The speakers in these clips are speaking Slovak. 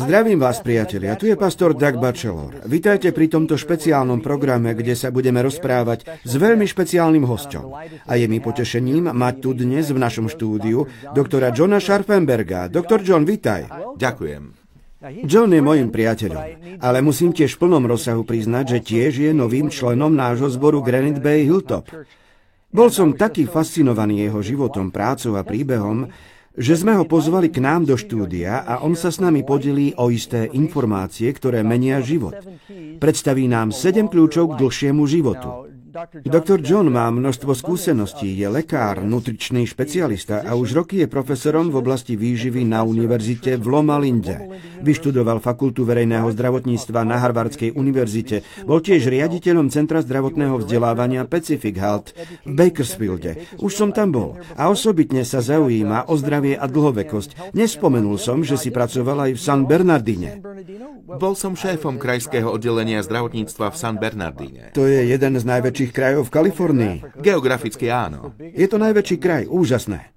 Zdravím vás, priatelia, tu je pastor Doug Batchelor. Vitajte pri tomto špeciálnom programe, kde sa budeme rozprávať s veľmi špeciálnym hosťom. A je mi potešením mať tu dnes v našom štúdiu doktora Johna Scharfenberga. Doktor John, vitaj. Ďakujem. John je mojím priateľom, ale musím tiež v plnom rozsahu priznať, že tiež je novým členom nášho zboru Granite Bay Hilltop. Bol som taký fascinovaný jeho životom, prácou a príbehom, že sme ho pozvali k nám do štúdia a on sa s nami podelí o isté informácie, ktoré menia život. Predstaví nám 7 kľúčov k dlhšiemu životu. Doktor John má množstvo skúseností, je lekár, nutričný špecialista a už roky je profesorom v oblasti výživy na univerzite v Loma Linde. Vyštudoval fakultu verejného zdravotníctva na Harvardskej univerzite, bol tiež riaditeľom Centra zdravotného vzdelávania Pacific Health v Bakersfielde. Už som tam bol a osobitne sa zaujíma o zdravie a dlhovekosť. Nespomenul som, že si pracoval aj v San Bernardine. Bol som šéfom krajského oddelenia zdravotníctva v San Bernardine. To je jeden z najväčších krajov v Kalifornii. Geograficky áno. Je to najväčší kraj, úžasné.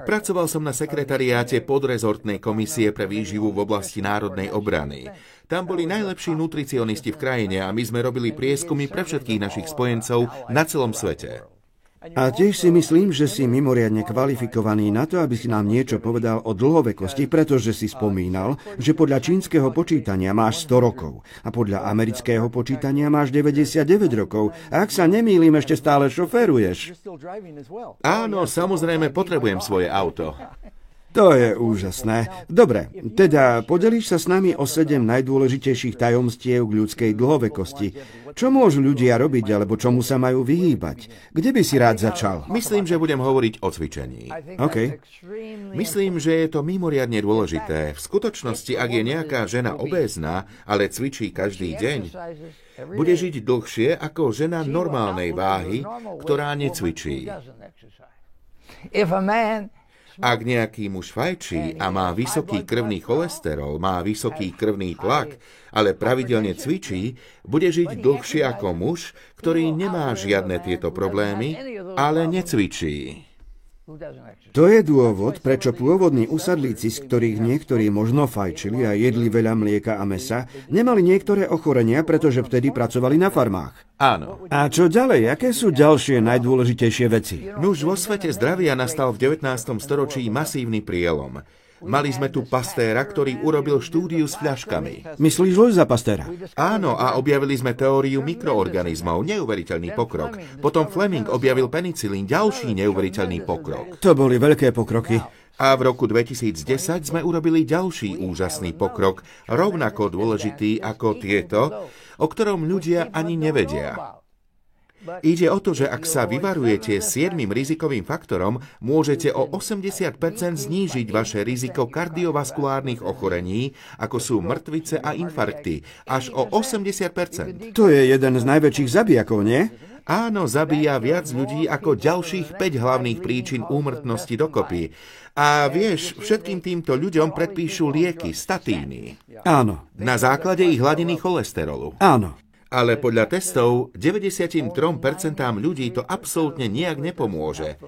Pracoval som na sekretariáte podrezortnej komisie pre výživu v oblasti národnej obrany. Tam boli najlepší nutricionisti v krajine a my sme robili prieskumy pre všetkých našich spojencov na celom svete. A tiež si myslím, že si mimoriadne kvalifikovaný na to, aby si nám niečo povedal o dlhovekosti, pretože si spomínal, že podľa čínskeho počítania máš 100 rokov a podľa amerického počítania máš 99 rokov. A ak sa nemýlim, ešte stále šoféruješ. Áno, samozrejme potrebujem svoje auto. To je úžasné. Dobre, teda podelíš sa s nami o 7 najdôležitejších tajomstiev k ľudskej dlhovekosti. Čo môžu ľudia robiť, alebo čomu sa majú vyhýbať? Kde by si rád začal? Myslím, že budem hovoriť o cvičení. OK. Myslím, že je to mimoriadne dôležité. V skutočnosti, ak je nejaká žena obézna, ale cvičí každý deň, bude žiť dlhšie ako žena normálnej váhy, ktorá necvičí. Ak nejaký muž fajčí a má vysoký krvný cholesterol, má vysoký krvný tlak, ale pravidelne cvičí, bude žiť dlhšie ako muž, ktorý nemá žiadne tieto problémy, ale necvičí. To je dôvod, prečo pôvodní usadlíci, z ktorých niektorí možno fajčili a jedli veľa mlieka a mäsa, nemali niektoré ochorenia, pretože vtedy pracovali na farmách. Áno. A čo ďalej? Aké sú ďalšie najdôležitejšie veci? Nuž vo svete zdravia nastal v 19. storočí masívny prielom. Mali sme tu Pastéra, ktorý urobil štúdiu s fľaškami. Myslíš Louisa Pastéra? Áno, a objavili sme teóriu mikroorganizmov, neuveriteľný pokrok. Potom Fleming objavil penicilín, ďalší neuveriteľný pokrok. To boli veľké pokroky. A v roku 2010 sme urobili ďalší úžasný pokrok, rovnako dôležitý ako tieto, o ktorom ľudia ani nevedia. Ide o to, že ak sa vyvarujete 7 rizikovým faktorom, môžete o 80% znížiť vaše riziko kardiovaskulárnych ochorení, ako sú mŕtvice a infarkty, až o 80%. To je jeden z najväčších zabijakov, nie? Áno, zabíja viac ľudí ako ďalších 5 hlavných príčin úmrtnosti dokopy. A vieš, všetkým týmto ľuďom predpíšu lieky, statíny. Áno. Na základe ich hladiny cholesterolu. Áno. Ale podľa testov 93% ľudí to absolútne nijak nepomôže.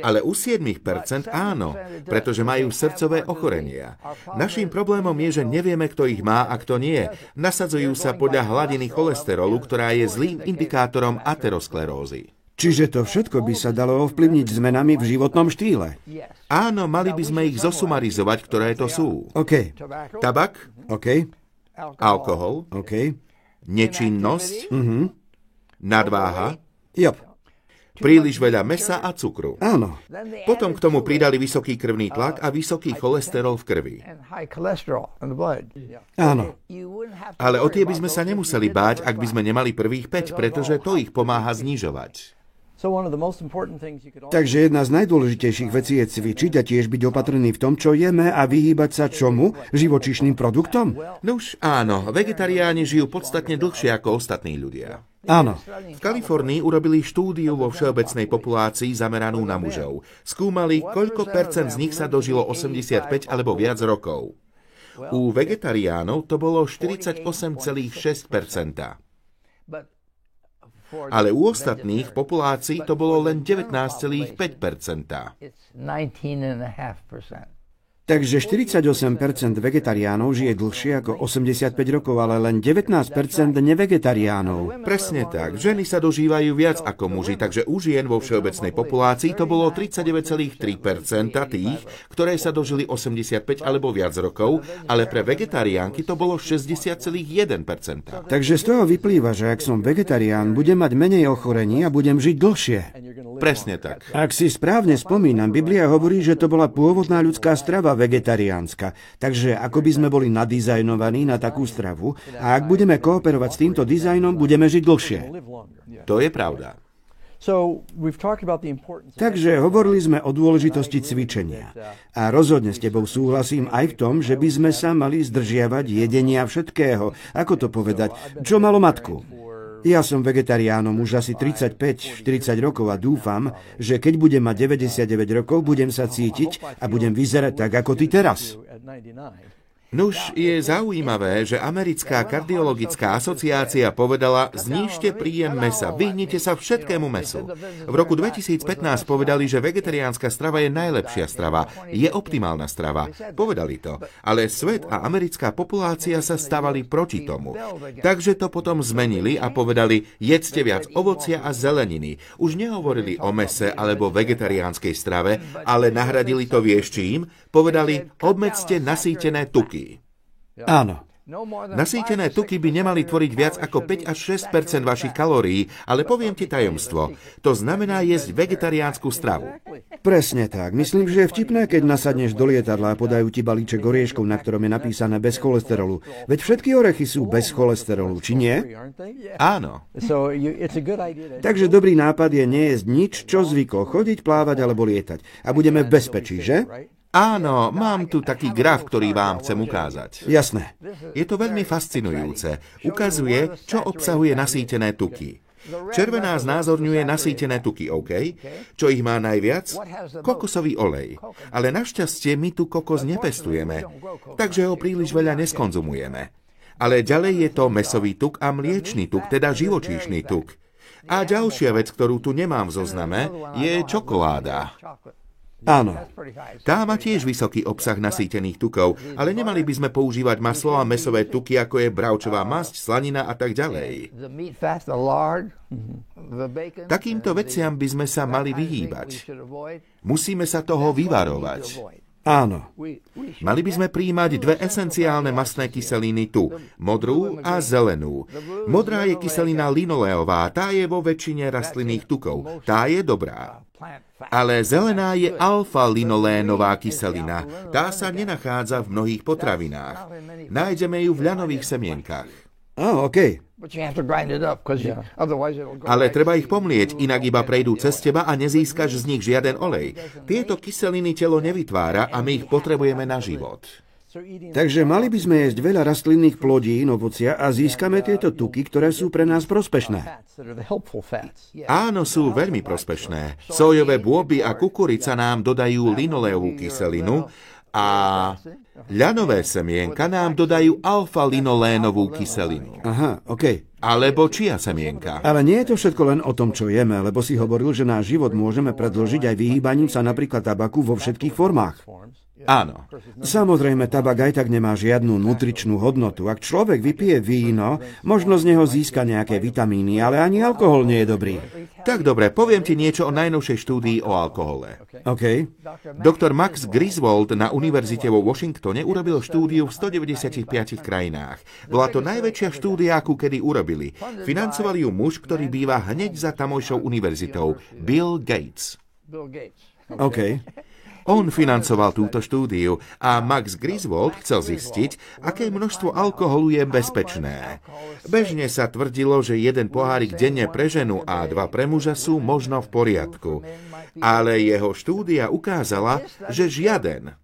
Ale u 7% áno, pretože majú srdcové ochorenia. Naším problémom je, že nevieme, kto ich má a kto nie. Nasadzujú sa podľa hladiny cholesterolu, ktorá je zlým indikátorom aterosklerózy. Čiže to všetko by sa dalo ovplyvniť zmenami v životnom štýle. Áno, mali by sme ich zosumarizovať, ktoré to sú. OK. Tabak, OK. alkohol, OK. nečinnosť, nadváha, Jop. príliš veľa mäsa a cukru. Áno. Potom k tomu pridali vysoký krvný tlak a vysoký cholesterol v krvi. Áno. Ale o tie by sme sa nemuseli báť, ak by sme nemali prvých 5, pretože to ich pomáha znižovať. Takže jedna z najdôležitejších vecí je cvičiť a tiež byť opatrný v tom, čo jeme a vyhýbať sa čomu? Živočíšnym produktom? Nuž áno, vegetariáni žijú podstatne dlhšie ako ostatní ľudia. Áno. V Kalifornii urobili štúdiu vo všeobecnej populácii zameranú na mužov. Skúmali, koľko percent z nich sa dožilo 85 alebo viac rokov. U vegetariánov to bolo 48,6%. Ale u ostatných populácií to bolo len 19,5%. Takže 48% vegetariánov žije dlhšie ako 85 rokov, ale len 19% nevegetariánov. Presne tak. Ženy sa dožívajú viac ako muži, takže u žien vo všeobecnej populácii to bolo 39,3% tých, ktoré sa dožili 85 alebo viac rokov, ale pre vegetariánky to bolo 60,1%. Takže z toho vyplýva, že ak som vegetarián, budem mať menej ochorení a budem žiť dlhšie. Presne tak. Ak si správne spomínam, Biblia hovorí, že to bola pôvodná ľudská strava vegetariánska. Takže ako by sme boli nadizajnovaní na takú stravu a ak budeme kooperovať s týmto dizajnom, budeme žiť dlhšie. To je pravda. Takže hovorili sme o dôležitosti cvičenia. A rozhodne s tebou súhlasím aj v tom, že by sme sa mali zdržiavať jedenia všetkého. Ako to povedať? Čo malo matku? Ja som vegetariánom už asi 35-40 rokov a dúfam, že keď budem mať 99 rokov, budem sa cítiť a budem vyzerať tak, ako ty teraz. Nuž, je zaujímavé, že americká kardiologická asociácia povedala, znížte príjem mäsa, vyhnite sa všetkému mäsu. V roku 2015 povedali, že vegetariánska strava je najlepšia strava, je optimálna strava. Povedali to, ale svet a americká populácia sa stávali proti tomu. Takže to potom zmenili a povedali, jedzte viac ovocia a zeleniny. Už nehovorili o mäse alebo vegetariánskej strave, ale nahradili to vieš čím? Povedali, obmedzte nasýtené tuky. Áno. Nasýtené tuky by nemali tvoriť viac ako 5 až 6% vašich kalórií, ale poviem ti tajomstvo. To znamená jesť vegetariánsku stravu. Presne tak. Myslím, že je vtipné, keď nasadneš do lietadla a podajú ti balíček orieškov, na ktorom je napísané bez cholesterolu. Veď všetky orechy sú bez cholesterolu, či nie? Áno. Takže dobrý nápad je nejesť nič, čo zvykol chodiť, plávať alebo lietať. A budeme v bezpečí, že? Áno, mám tu taký graf, ktorý vám chcem ukázať. Jasné. Je to veľmi fascinujúce. Ukazuje, čo obsahuje nasýtené tuky. Červená znázorňuje nasýtené tuky, OK? Čo ich má najviac? Kokosový olej. Ale našťastie my tu kokos nepestujeme, takže ho príliš veľa neskonzumujeme. Ale ďalej je to mäsový tuk a mliečny tuk, teda živočíšny tuk. A ďalšia vec, ktorú tu nemám v zozname, je čokoláda. Áno. Tá má tiež vysoký obsah nasýtených tukov, ale nemali by sme používať maslo a mäsové tuky, ako je bravčová masť, slanina a tak ďalej. Takýmto veciam by sme sa mali vyhýbať. Musíme sa toho vyvarovať. Áno. Mali by sme prijímať dve esenciálne mastné kyseliny tu, modrú a zelenú. Modrá je kyselina linoleová, tá je vo väčšine rastlinných tukov, tá je dobrá. Ale zelená je alfa-linolénová kyselina, tá sa nenachádza v mnohých potravinách. Nájdeme ju v ľanových semienkach. OK. Ale treba ich pomlieť, inak iba prejdú cez teba a nezískaš z nich žiaden olej. Tieto kyseliny telo nevytvára a my ich potrebujeme na život. Takže mali by sme jesť veľa rastlinných plodín, ovocia a získame tieto tuky, ktoré sú pre nás prospešné. Áno, sú veľmi prospešné. Sojové bôby a kukurica nám dodajú linoleovú kyselinu a ľanové semienka nám dodajú alfa-linolénovú kyselinu. Aha, OK. Alebo čia semienka. Ale nie je to všetko len o tom, čo jeme, lebo si hovoril, že náš život môžeme predĺžiť aj vyhýbaním sa napríklad tabaku vo všetkých formách. Áno. Samozrejme, tabak aj tak nemá žiadnu nutričnú hodnotu. Ak človek vypije víno, možno z neho získa nejaké vitamíny, ale ani alkohol nie je dobrý. Tak dobre, poviem ti niečo o najnovšej štúdii o alkohole. OK. Doktor Max Griswold na univerzite vo Washingtone urobil štúdiu v 195 krajinách. Bola to najväčšia štúdia, akú kedy urobili. Financoval ju muž, ktorý býva hneď za tamojšou univerzitou, Bill Gates. OK. On financoval túto štúdiu a Max Griswold chcel zistiť, aké množstvo alkoholu je bezpečné. Bežne sa tvrdilo, že jeden pohárik denne pre ženu a dva pre muža sú možno v poriadku. Ale jeho štúdia ukázala, že žiaden.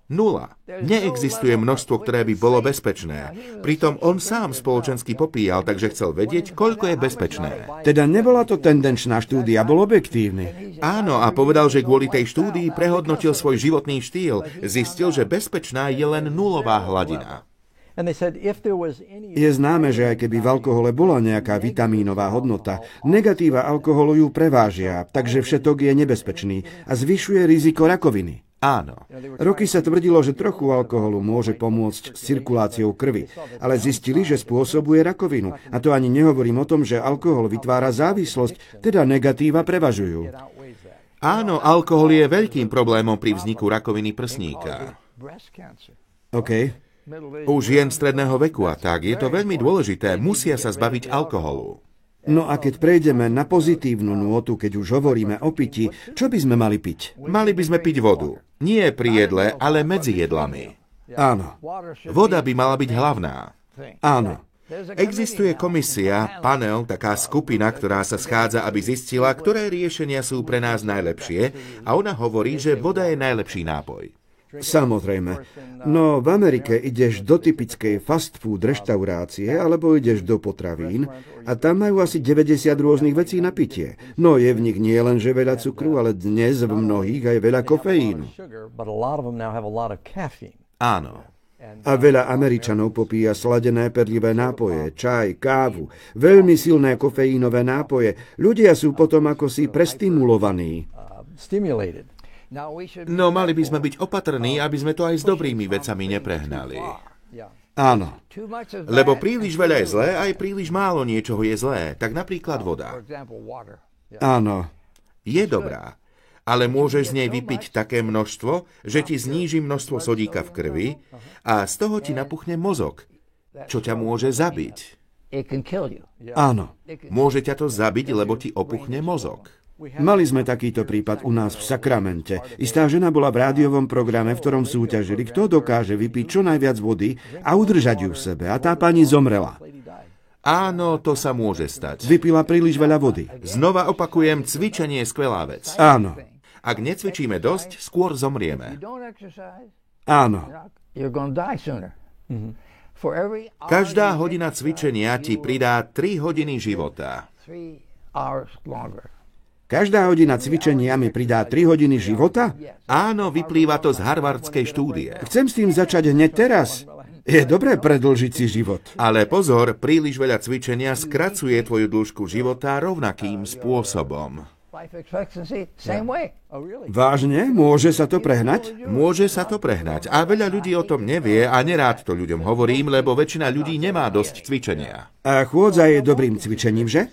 Nula. Neexistuje množstvo, ktoré by bolo bezpečné. Pritom on sám spoločensky popíjal, takže chcel vedieť, koľko je bezpečné. Teda nebola to tendenčná štúdia, bol objektívny. Áno, a povedal, že kvôli tej štúdii prehodnotil svoj životný štýl. Zistil, že bezpečná je len nulová hladina. Je známe, že aj keby v alkohole bola nejaká vitamínová hodnota, negatíva alkoholu ju prevážia, takže všetok je nebezpečný a zvyšuje riziko rakoviny. Áno. Roky sa tvrdilo, že trochu alkoholu môže pomôcť s cirkuláciou krvi, ale zistili, že spôsobuje rakovinu. A to ani nehovorím o tom, že alkohol vytvára závislosť, teda negatíva prevažujú. Áno, alkohol je veľkým problémom pri vzniku rakoviny prsníka. OK. U žien stredného veku a tak je to veľmi dôležité, musia sa zbaviť alkoholu. No a keď prejdeme na pozitívnu nôtu, keď už hovoríme o pití, čo by sme mali piť? Mali by sme piť vodu. Nie pri jedle, ale medzi jedlami. Áno. Voda by mala byť hlavná. Áno. Existuje komisia, panel, taká skupina, ktorá sa schádza, aby zistila, ktoré riešenia sú pre nás najlepšie, a ona hovorí, že voda je najlepší nápoj. Samozrejme. No v Amerike ideš do typickej fast food reštaurácie alebo ideš do potravín a tam majú asi 90 rôznych vecí na pitie. No je v nich nie len že veľa cukru, ale dnes v mnohých aj veľa kofeínu. Áno. A veľa Američanov popíja sladené perlivé nápoje, čaj, kávu, veľmi silné kofeínové nápoje. Ľudia sú potom ako si prestimulovaní. No mali by sme byť opatrní, aby sme to aj s dobrými vecami neprehnali. Áno. Lebo príliš veľa je zlé, aj príliš málo niečoho je zlé. Tak napríklad voda. Áno. Je dobrá, ale môžeš z nej vypiť také množstvo, že ti zníži množstvo sodíka v krvi a z toho ti napuchne mozog, čo ťa môže zabiť. Áno. Môže ťa to zabiť, lebo ti opuchne mozog. Mali sme takýto prípad u nás v Sakramente. Istá žena bola v rádiovom programe, v ktorom súťažili, kto dokáže vypiť čo najviac vody a udržať ju v sebe. A tá pani zomrela. Áno, to sa môže stať. Vypila príliš veľa vody. Znova opakujem, cvičenie je skvelá vec. Áno. Ak necvičíme dosť, skôr zomrieme. Áno. Každá hodina cvičenia ti pridá 3 hodiny života. Každá hodina cvičenia mi pridá 3 hodiny života? Áno, vyplýva to z harvardskej štúdie. Chcem s tým začať hneď teraz. Je dobré predĺžiť si život. Ale pozor, príliš veľa cvičenia skracuje tvoju dĺžku života rovnakým spôsobom. Vážne? Môže sa to prehnať? Môže sa to prehnať. A veľa ľudí o tom nevie a nerád to ľuďom hovorím, lebo väčšina ľudí nemá dosť cvičenia. A chôdza je dobrým cvičením, že?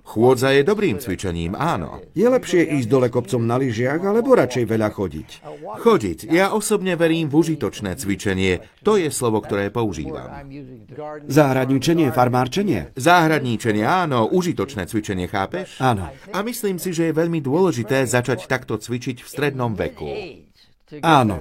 Chôdza je dobrým cvičením, áno. Je lepšie ísť dole kopcom na lyžiach, alebo radšej veľa chodiť? Chodiť. Ja osobne verím v užitočné cvičenie. To je slovo, ktoré používam. Záhradníčenie, farmárčenie? Záhradníčenie, áno. Užitočné cvičenie, chápeš? Áno. A myslím si, že je veľmi dôležité začať takto cvičiť v strednom veku. Áno.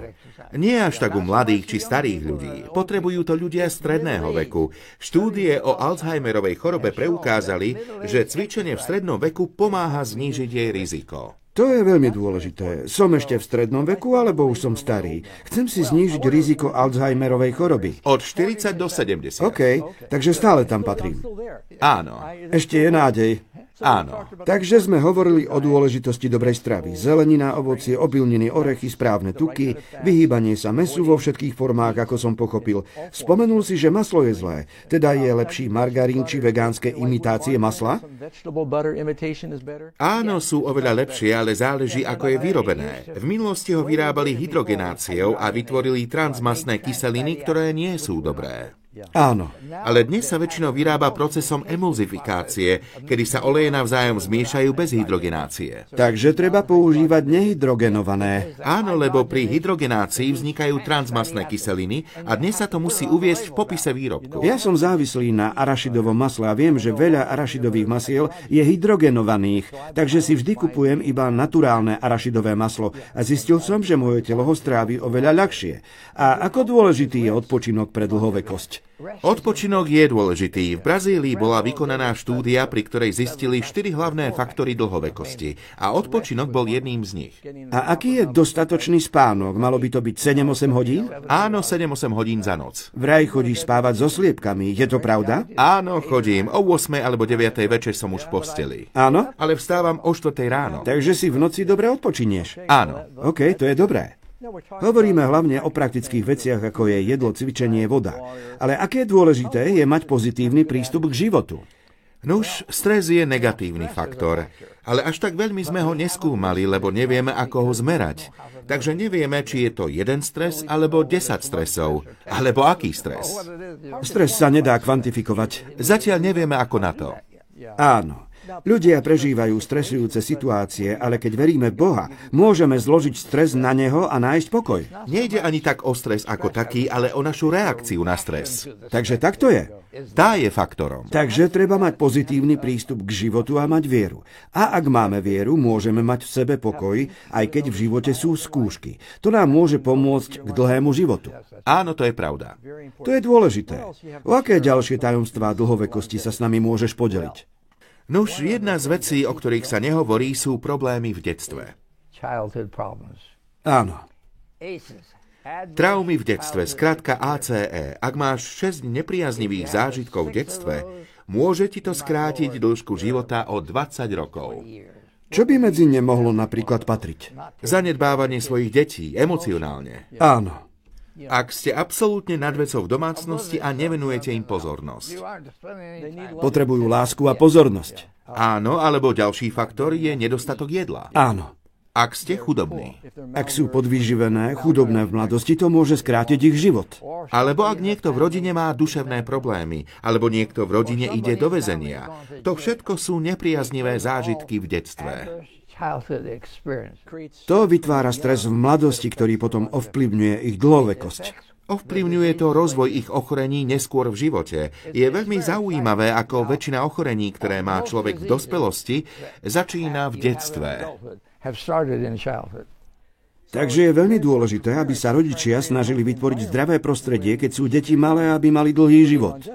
Nie až tak u mladých či starých ľudí. Potrebujú to ľudia stredného veku. Štúdie o Alzheimerovej chorobe preukázali, že cvičenie v strednom veku pomáha znížiť jej riziko. To je veľmi dôležité. Som ešte v strednom veku, alebo už som starý? Chcem si znížiť riziko Alzheimerovej choroby. Od 40 do 70. OK, takže stále tam patrím. Áno. Ešte je nádej. Áno. Takže sme hovorili o dôležitosti dobrej stravy. Zelenina, ovocie, obilniny, orechy, správne tuky, vyhýbanie sa mäsu vo všetkých formách, ako som pochopil. Spomenul si, že maslo je zlé. Teda je lepší margarín či vegánske imitácie masla? Áno, sú oveľa lepšie, ale záleží, ako je vyrobené. V minulosti ho vyrábali hydrogenáciou a vytvorili transmastné kyseliny, ktoré nie sú dobré. Áno. Ale dnes sa väčšinou vyrába procesom emulzifikácie, kedy sa oleje navzájom zmiešajú bez hydrogenácie. Takže treba používať nehydrogenované. Áno, lebo pri hydrogenácii vznikajú transmastné kyseliny a dnes sa to musí uviesť v popise výrobku. Ja som závislý na arašidovom masle a viem, že veľa arašidových masiel je hydrogenovaných, takže si vždy kupujem iba naturálne arašidové maslo a zistil som, že moje telo ho strávi oveľa ľahšie. A ako dôležitý je odpočinok pre dlhovekosť? Odpočinok je dôležitý. V Brazílii bola vykonaná štúdia, pri ktorej zistili 4 hlavné faktory dlhovekosti a odpočinok bol jedným z nich. A aký je dostatočný spánok? Malo by to byť 7-8 hodín? Áno, 7-8 hodín za noc. Vraj chodíš spávať so sliepkami, je to pravda? Áno, chodím. O 8 alebo 9 večer som už v posteli. Áno? Ale vstávam o 4 ráno. Takže si v noci dobre odpočinieš? Áno. OK, to je dobré. Hovoríme hlavne o praktických veciach, ako je jedlo, cvičenie, voda. Ale aké dôležité je mať pozitívny prístup k životu? Nuž, stres je negatívny faktor, ale až tak veľmi sme ho neskúmali, lebo nevieme, ako ho zmerať. Takže nevieme, či je to jeden stres, alebo 10 stresov, alebo aký stres. Stres sa nedá kvantifikovať. Zatiaľ nevieme, ako na to. Áno. Ľudia prežívajú stresujúce situácie, ale keď veríme Boha, môžeme zložiť stres na neho a nájsť pokoj. Nejde ani tak o stres ako taký, ale o našu reakciu na stres. Takže tak to je. Tá je faktorom. Takže treba mať pozitívny prístup k životu a mať vieru. A ak máme vieru, môžeme mať v sebe pokoj, aj keď v živote sú skúšky. To nám môže pomôcť k dlhému životu. Áno, to je pravda. To je dôležité. O aké ďalšie tajomstvá dlhovekosti sa s nami môžeš podeliť? Nuž, jedna z vecí, o ktorých sa nehovorí, sú problémy v detstve. Áno. Traumy v detstve, skrátka ACE. Ak máš 6 nepriaznivých zážitkov v detstve, môže ti to skrátiť dĺžku života o 20 rokov. Čo by medzi ne mohlo napríklad patriť? Zanedbávanie svojich detí, emocionálne. Áno. Ak ste absolútne nad vecou v domácnosti a nevenujete im pozornosť. Potrebujú lásku a pozornosť. Áno, alebo ďalší faktor je nedostatok jedla. Áno. Ak ste chudobní. Ak sú podvyživené, chudobné v mladosti, to môže skrátiť ich život. Alebo ak niekto v rodine má duševné problémy, alebo niekto v rodine ide do väzenia. To všetko sú nepriaznivé zážitky v detstve. To vytvára stres v mladosti, ktorý potom ovplyvňuje ich dlhovekosť. Ovplyvňuje to rozvoj ich ochorení neskôr v živote. Je veľmi zaujímavé, ako väčšina ochorení, ktoré má človek v dospelosti, začína v detstve. Takže je veľmi dôležité, aby sa rodičia snažili vytvoriť zdravé prostredie, keď sú deti malé, aby mali dlhý život.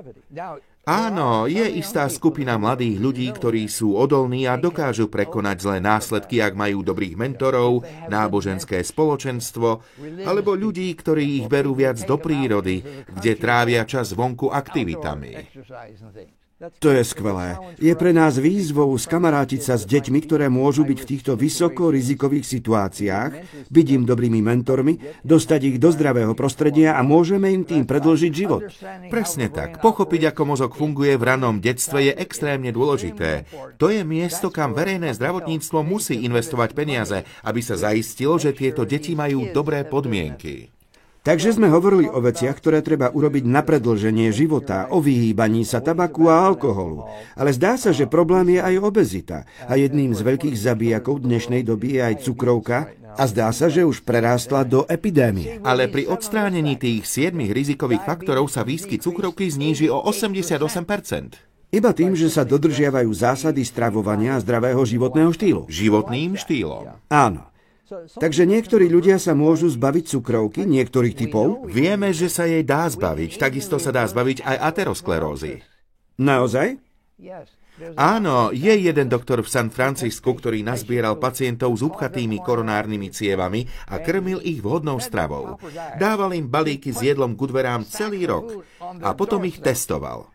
Áno, je istá skupina mladých ľudí, ktorí sú odolní a dokážu prekonať zlé následky, ak majú dobrých mentorov, náboženské spoločenstvo, alebo ľudí, ktorí ich berú viac do prírody, kde trávia čas vonku aktivitami. To je skvelé. Je pre nás výzvou skamarátiť sa s deťmi, ktoré môžu byť v týchto vysoko rizikových situáciách, byť im dobrými mentormi, dostať ich do zdravého prostredia a môžeme im tým predĺžiť život. Presne tak. Pochopiť, ako mozog funguje v ranom detstve, je extrémne dôležité. To je miesto, kam verejné zdravotníctvo musí investovať peniaze, aby sa zaistilo, že tieto deti majú dobré podmienky. Takže sme hovorili o veciach, ktoré treba urobiť na predĺženie života, o vyhýbaní sa tabaku a alkoholu. Ale zdá sa, že problém je aj obezita. A jedným z veľkých zabíjakov dnešnej doby je aj cukrovka a zdá sa, že už prerástla do epidémie. Ale pri odstránení tých 7 rizikových faktorov sa výskyt cukrovky zníži o 88%. Iba tým, že sa dodržiavajú zásady stravovania a zdravého životného štýlu. Životným štýlom. Áno. Takže niektorí ľudia sa môžu zbaviť cukrovky, niektorých typov. Vieme, že sa jej dá zbaviť. Takisto sa dá zbaviť aj aterosklerózy. Naozaj? Áno, je jeden doktor v San Francisku, ktorý nazbieral pacientov s upchatými koronárnymi cievami a krmil ich vhodnou stravou. Dával im balíky s jedlom ku dverám celý rok a potom ich testoval.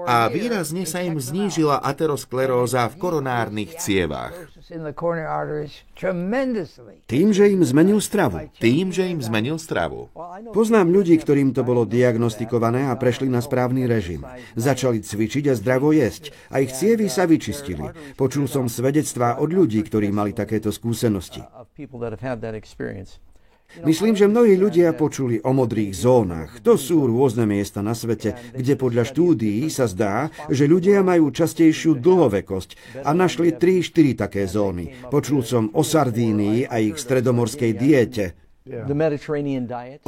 A výrazne sa im znížila ateroskleróza v koronárnych cievach. Tým, že im zmenil stravu. Poznám ľudí, ktorým to bolo diagnostikované a prešli na správny režim. Začali cvičiť a zdravo jesť. A ich cievy sa vyčistili. Počul som svedectvá od ľudí, ktorí mali takéto skúsenosti. Myslím, že mnohí ľudia počuli o modrých zónach. To sú rôzne miesta na svete, kde podľa štúdií sa zdá, že ľudia majú častejšiu dlhovekosť a našli 3-4 také zóny. Počul som o Sardínii a ich stredomorskej diete.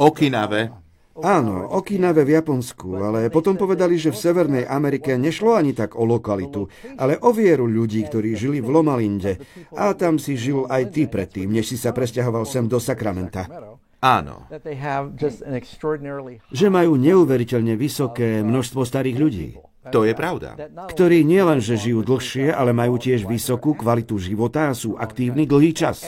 Okinave. Áno, Okinave v Japonsku, ale potom povedali, že v Severnej Amerike nešlo ani tak o lokalitu, ale o vieru ľudí, ktorí žili v Loma Linde. A tam si žil aj ty predtým, než si sa presťahoval sem do Sacramenta. Áno. Že majú neuveriteľne vysoké množstvo starých ľudí. To je pravda. Ktorí nielenže žijú dlhšie, ale majú tiež vysokú kvalitu života a sú aktívni dlhý čas.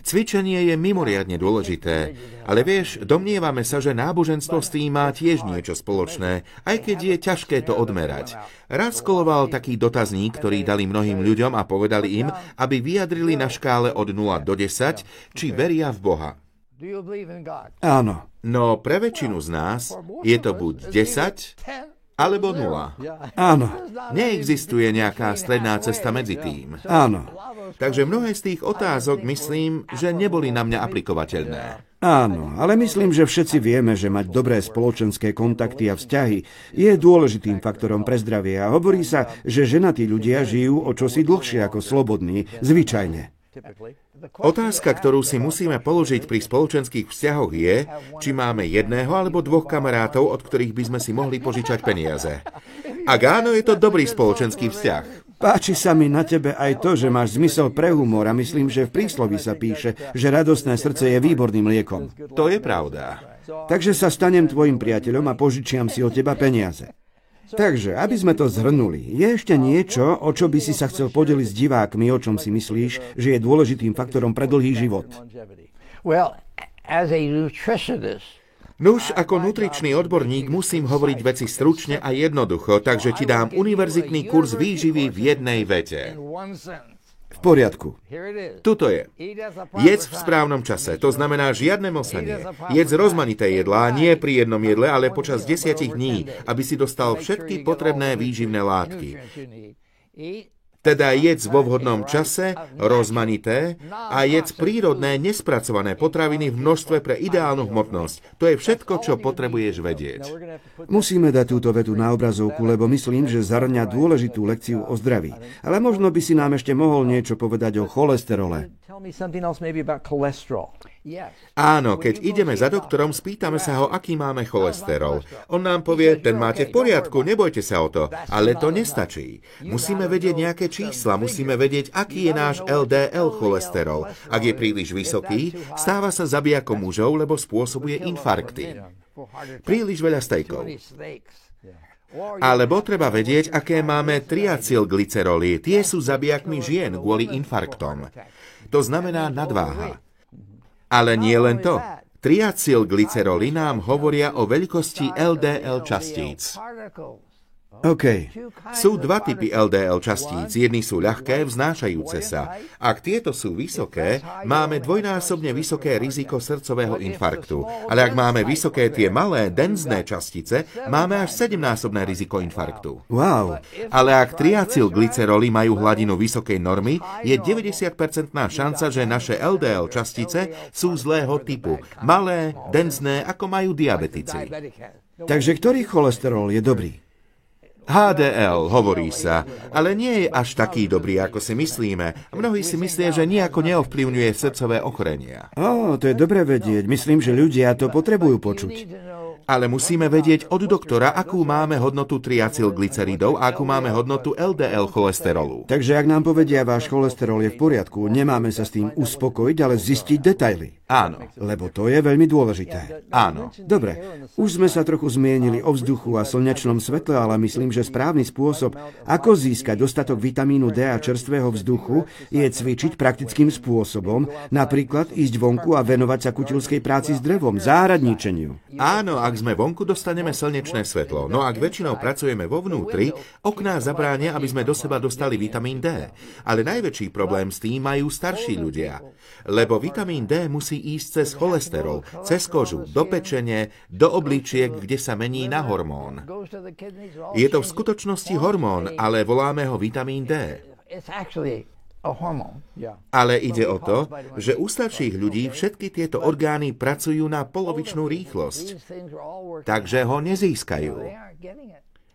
Cvičenie je mimoriadne dôležité, ale vieš, domnievame sa, že náboženstvo s tým má tiež niečo spoločné, aj keď je ťažké to odmerať. Raz koloval taký dotazník, ktorý dali mnohým ľuďom a povedali im, aby vyjadrili na škále od 0 do 10, či veria v Boha. Áno. No pre väčšinu z nás je to buď 10 alebo 0. Áno, Neexistuje nejaká stredná cesta medzi tým. áno, Takže mnohé z tých otázok myslím, že neboli na mňa aplikovateľné. áno, ale myslím, že všetci vieme, že mať dobré spoločenské kontakty a vzťahy je dôležitým faktorom pre zdravie a hovorí sa, že ženatí ľudia žijú o čosi dlhšie ako slobodní, zvyčajne. Otázka, ktorú si musíme položiť pri spoločenských vzťahoch je, či máme jedného alebo 2 kamarátov, od ktorých by sme si mohli požičať peniaze. Ak áno, je to dobrý spoločenský vzťah. Páči sa mi na tebe aj to, že máš zmysel pre humor a myslím, že v prísloví sa píše, že radostné srdce je výborným liekom. To je pravda. Takže sa stanem tvojim priateľom a požičiam si od teba peniaze. Takže, aby sme to zhrnuli, je ešte niečo, o čo by si sa chcel podeliť s divákmi, o čom si myslíš, že je dôležitým faktorom pre dlhý život? Nuž, ako nutričný odborník musím hovoriť veci stručne a jednoducho, takže ti dám univerzitný kurz výživy v jednej vete. V poriadku. Tuto je. Jedz v správnom čase, to znamená žiadne mlsanie. Jedz rozmanité jedlá, nie pri jednom jedle, ale počas 10 dní, aby si dostal všetky potrebné výživné látky. Teda jedz vo vhodnom čase, rozmanité a jedz prírodné, nespracované potraviny v množstve pre ideálnu hmotnosť. To je všetko, čo potrebuješ vedieť. Musíme dať túto vetu na obrazovku, lebo myslím, že zahrňa dôležitú lekciu o zdraví. Ale možno by si nám ešte mohol niečo povedať o cholesterole. Áno, keď ideme za doktorom, spýtame sa ho, aký máme cholesterol. On nám povie, ten máte v poriadku, nebojte sa o to. Ale to nestačí. Musíme vedieť nejaké čísla, musíme vedieť, aký je náš LDL cholesterol. Ak je príliš vysoký, stáva sa zabijakom mužov, lebo spôsobuje infarkty. Príliš veľa stejkov. Alebo treba vedieť, aké máme triacylglyceroly. Tie sú zabijakmi žien kvôli infarktom. To znamená nadváha. Ale nie len to. Triacylglyceroly nám hovoria o veľkosti LDL častíc. OK. Sú 2 typy LDL častíc. Jedny sú ľahké, vznášajúce sa. Ak tieto sú vysoké, máme dvojnásobne vysoké riziko srdcového infarktu. Ale ak máme vysoké tie malé, denzné častice, máme až 7-násobné riziko infarktu. Wow. Ale ak triacylglyceroly majú hladinu vysokej normy, je 90% šanca, že naše LDL častice sú zlého typu. Malé, denzné, ako majú diabetici. Takže ktorý cholesterol je dobrý? HDL, hovorí sa, ale nie je až taký dobrý, ako si myslíme. Mnohí si myslia, že nejako neovplyvňuje srdcové ochorenia. To je dobre vedieť. Myslím, že ľudia to potrebujú počuť. Ale musíme vedieť od doktora, akú máme hodnotu triacylglyceridov a akú máme hodnotu LDL cholesterolu. Takže ak nám povedia, váš cholesterol je v poriadku, nemáme sa s tým uspokojiť, ale zistiť detaily. Áno. Lebo to je veľmi dôležité. Áno. Dobre, už sme sa trochu zmienili o vzduchu a slnečnom svetle, ale myslím, že správny spôsob, ako získať dostatok vitamínu D a čerstvého vzduchu, je cvičiť praktickým spôsobom, napríklad ísť vonku a venovať sa kutilskej práci s drevom, záhradníčeniu. Áno, ak sme vonku, dostaneme slnečné svetlo. No ak väčšinou pracujeme vo vnútri, okná zabránia, aby sme do seba dostali vitamín D. Ale najväčší problém s tým majú starší ľudia. Lebo vitamín D musí ísť cez cholesterol, cez kožu, do pečene, do obličiek, kde sa mení na hormón. Je to v skutočnosti hormón, ale voláme ho vitamín D. Ale ide o to, že u starších ľudí všetky tieto orgány pracujú na polovičnú rýchlosť. Takže ho nezískajú.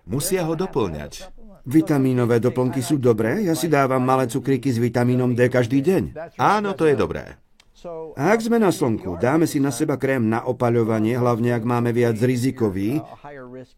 Musia ho doplňať. Vitamínové doplnky sú dobré? Ja si dávam malé cukríky s vitamínom D každý deň. Áno, to je dobré. A ak sme na slnku, dáme si na seba krém na opaľovanie, hlavne ak máme viac rizikový.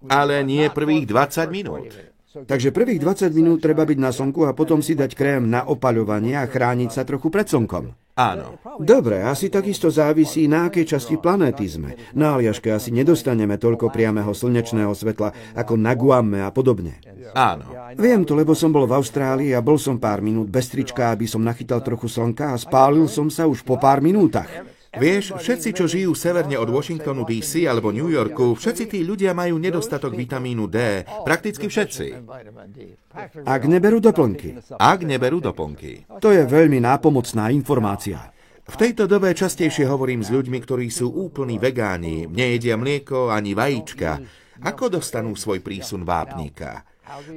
Ale nie prvých 20 minút. Takže prvých 20 minút treba byť na slnku a potom si dať krém na opaľovanie a chrániť sa trochu pred slnkom. Áno. Dobre, asi takisto závisí, na akej časti planéty sme. Na Aliaške asi nedostaneme toľko priameho slnečného svetla ako na Guame a podobne. Áno. Viem to, lebo som bol v Austrálii a bol som pár minút bez trička, aby som nachytal trochu slnka a spálil som sa už po pár minútach. Vieš, všetci, čo žijú severne od Washingtonu DC alebo New Yorku, všetci tí ľudia majú nedostatok vitamínu D. Prakticky všetci. Ak neberú doplnky. Ak neberú doplnky. To je veľmi nápomocná informácia. V tejto dobe častejšie hovorím s ľuďmi, ktorí sú úplní vegáni, nejedia mlieko ani vajíčka. Ako dostanú svoj prísun vápnika?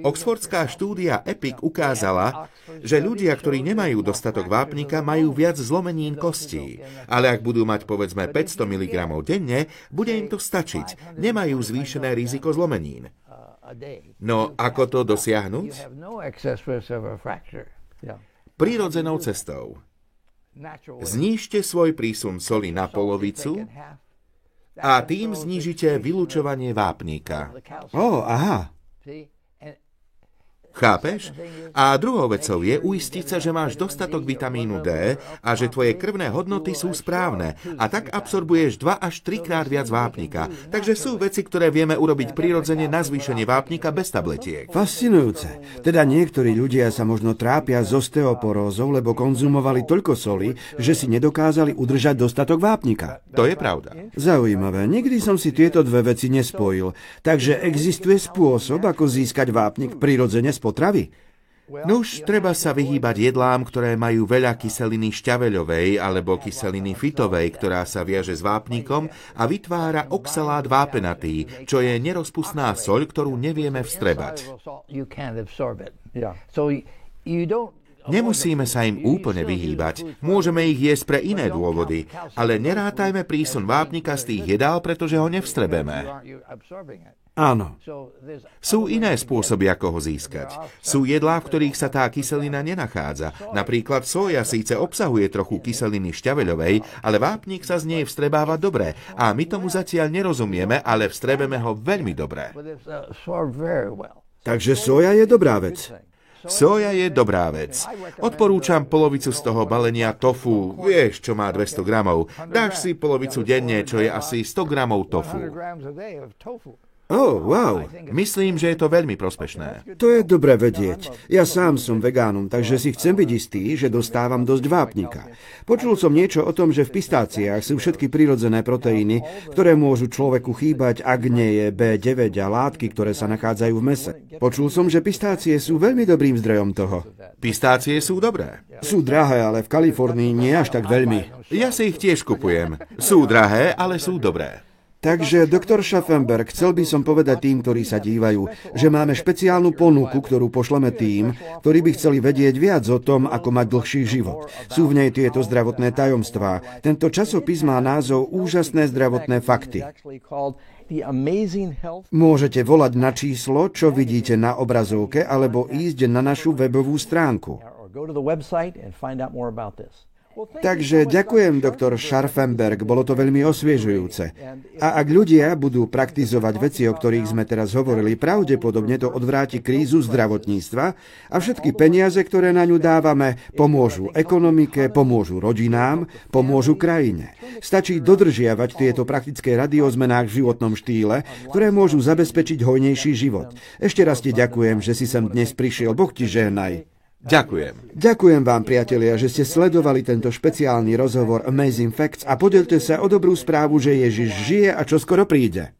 Oxfordská štúdia EPIC ukázala, že ľudia, ktorí nemajú dostatok vápnika, majú viac zlomenín kostí. Ale ak budú mať povedzme 500 mg denne, bude im to stačiť. Nemajú zvýšené riziko zlomenín. No ako to dosiahnuť? Prirodzenou cestou. Znížte svoj prísun soli na polovicu a tým znížite vylučovanie vápnika. Aha. Chápeš? A druhou vecou je uistiť sa, že máš dostatok vitamínu D a že tvoje krvné hodnoty sú správne a tak absorbuješ 2 až 3 krát viac vápnika. Takže sú veci, ktoré vieme urobiť prirodzene na zvýšenie vápnika bez tabletiek. Fascinujúce. Teda niektorí ľudia sa možno trápia s osteoporózou, lebo konzumovali toľko soli, že si nedokázali udržať dostatok vápnika. To je pravda. Zaujímavé. Nikdy som si tieto dve veci nespojil. Takže existuje spôsob, ako získať vápnik prirodzene potravy? Nuž, treba sa vyhýbať jedlám, ktoré majú veľa kyseliny šťaveľovej alebo kyseliny fitovej, ktorá sa viaže s vápnikom a vytvára oxalát vápenatý, čo je nerozpustná soľ, ktorú nevieme vstrebať. Nemusíme sa im úplne vyhýbať. Môžeme ich jesť pre iné dôvody, ale nerátajme prísun vápnika z tých jedál, pretože ho nevstrebeme. Áno. Sú iné spôsoby, ako ho získať. Sú jedlá, v ktorých sa tá kyselina nenachádza. Napríklad soja síce obsahuje trochu kyseliny šťaveľovej, ale vápnik sa z nej vstrebáva dobre. A my tomu zatiaľ nerozumieme, ale vstrebeme ho veľmi dobre. Takže soja je dobrá vec. Soja je dobrá vec. Odporúčam polovicu z toho balenia tofu. Vieš, čo má 200 gramov. Dáš si polovicu denne, čo je asi 100 gramov tofu. Wow. Myslím, že je to veľmi prospešné. To je dobre vedieť. Ja sám som vegánom, takže si chcem byť istý, že dostávam dosť vápnika. Počul som niečo o tom, že v pistáciách sú všetky prirodzené proteíny, ktoré môžu človeku chýbať, ak nie je B9 a látky, ktoré sa nachádzajú v mese. Počul som, že pistácie sú veľmi dobrým zdrojom toho. Pistácie sú dobré. Sú drahé, ale v Kalifornii nie až tak veľmi. Ja si ich tiež kupujem. Sú drahé, ale sú dobré. Takže, doktor Schaffenberg, chcel by som povedať tým, ktorí sa dívajú, že máme špeciálnu ponuku, ktorú pošleme tým, ktorí by chceli vedieť viac o tom, ako mať dlhší život. Sú v nej tieto zdravotné tajomstvá. Tento časopis má názov Úžasné zdravotné fakty. Môžete volať na číslo, čo vidíte na obrazovke, alebo ísť na našu webovú stránku. Takže ďakujem, doktor Scharfenberg, bolo to veľmi osviežujúce. A ak ľudia budú praktizovať veci, o ktorých sme teraz hovorili, pravdepodobne to odvráti krízu zdravotníctva a všetky peniaze, ktoré na ňu dávame, pomôžu ekonomike, pomôžu rodinám, pomôžu krajine. Stačí dodržiavať tieto praktické rady o zmenách v životnom štýle, ktoré môžu zabezpečiť hojnejší život. Ešte raz ti ďakujem, že si sem dnes prišiel. Boh ti žehnaj. Ďakujem. Ďakujem vám, priatelia, že ste sledovali tento špeciálny rozhovor Amazing Facts a podelte sa o dobrú správu, že Ježiš žije a čoskoro príde.